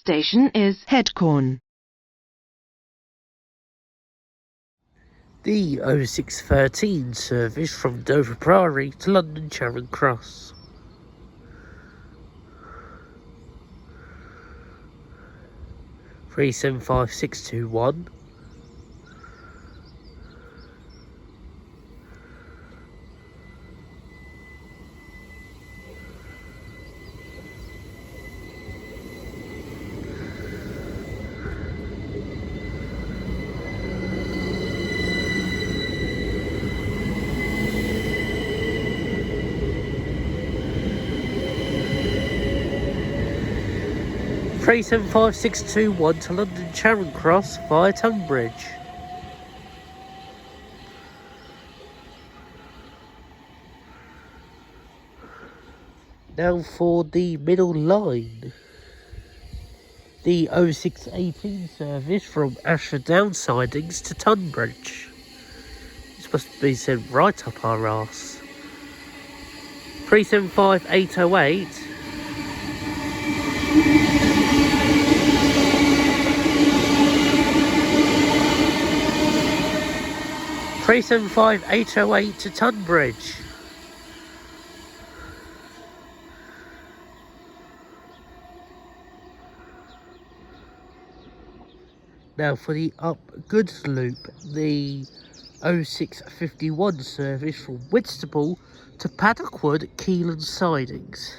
station is Headcorn. The 0613 service from Dover Priory to London Charing Cross. Three 75621. Three 75621 to London Charing Cross via Tunbridge. Now for the middle line. The 0618 service from Ashford down sidings to Tunbridge. This must be sent right up our arse. 375808. Three 75808 to Tunbridge. Now for the up goods loop, the 0651 service from Whitstable to Paddockwood, Keelan sidings.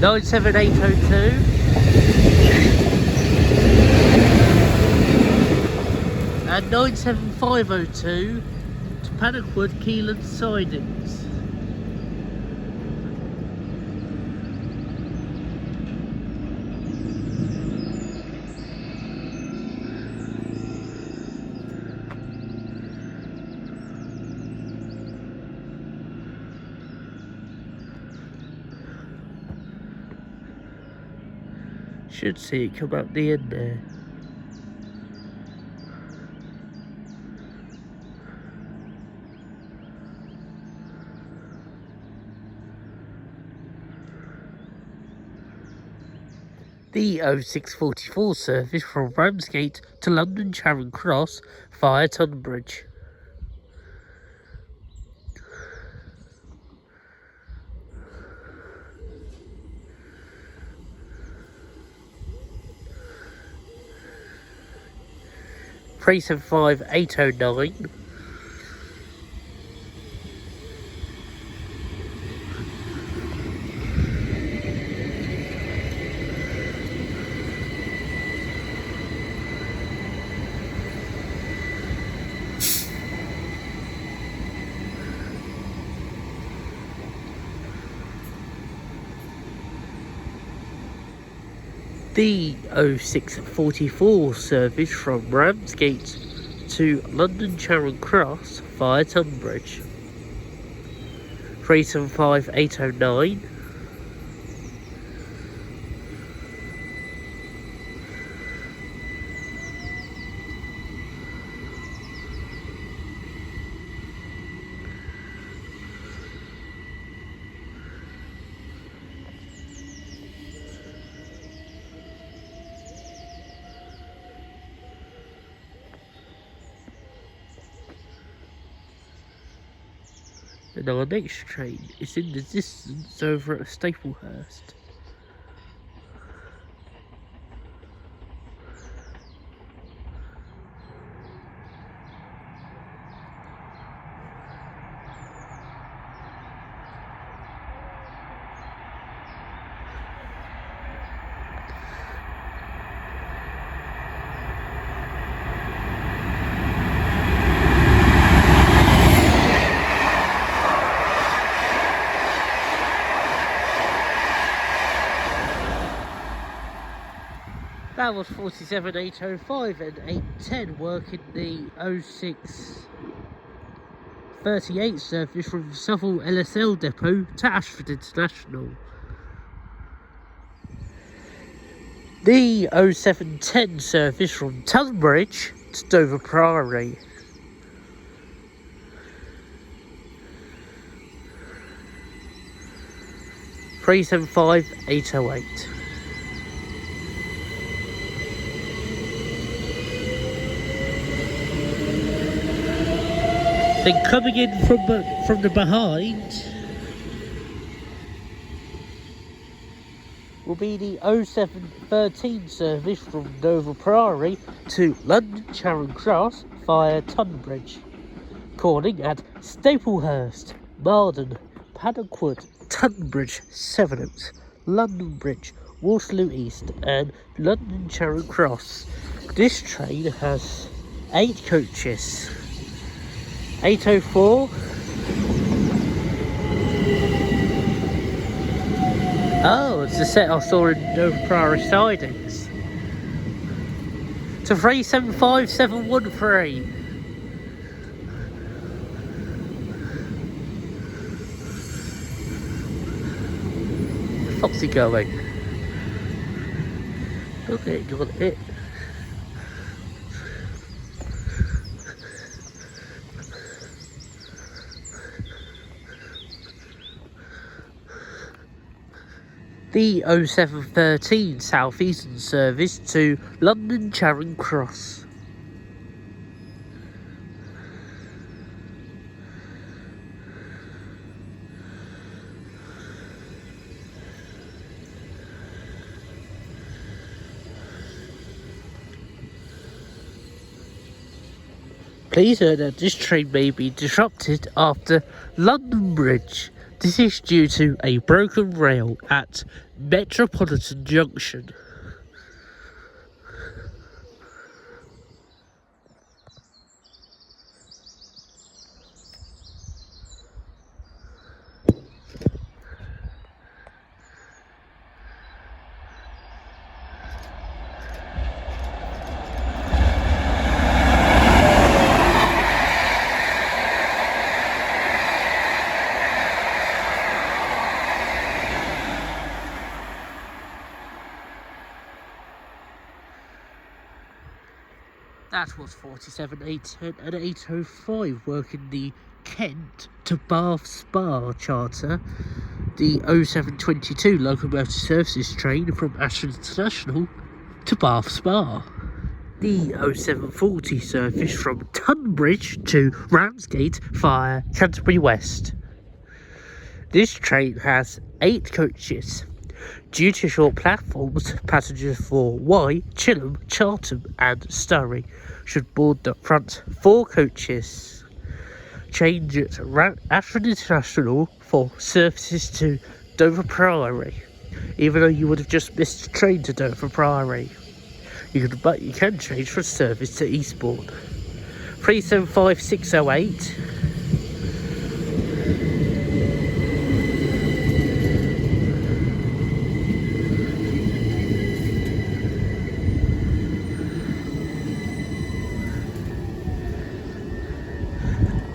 Nine 7802 and 97502 to Paddockwood, Keelan sidings. Should see it come up the end there. The 0644 service from Ramsgate to London Charing Cross via Tunbridge. Three 75809. The 0644 service from Ramsgate to London Charing Cross via Tunbridge. 375809. And our next train is in the distance over at Staplehurst. That was 47805 and 810 working the 0638 service from Southall LSL depot to Ashford International. The 0710 service from Tunbridge to Dover Priory. £375,808. Then coming in from the behind will be the 0713 service from Dover Priory to London Charing Cross via Tunbridge, calling at Staplehurst, Marden, Paddockwood, Tunbridge, Sevenoaks, London Bridge, Waterloo East and London Charing Cross. This train has 8 coaches. 804. Oh, it's the set I saw in Dover Priory sidings. To 375713. The fuck's he going? Okay, got it. The 0713 South Eastern service to London Charing Cross. Please note that this train may be disrupted after London Bridge. This is due to a broken rail at Metropolitan Junction. That was 47, 810 and 805 working the Kent to Bath Spa charter. The 0722 locomotive services train from Ashford International to Bath Spa. The 0740 service from Tunbridge to Ramsgate via Canterbury West. This train has 8 coaches. Due to short platforms, passengers for Wye, Chilham, Charlton and Surrey should board the front 4 coaches. Change at Ashford International for services to Dover Priory, even though you would have just missed a train to Dover Priory. But you can change for service to Eastbourne. 375608.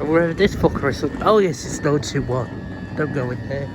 Wherever this fucker is. Oh yes, it's 921. Don't go in there.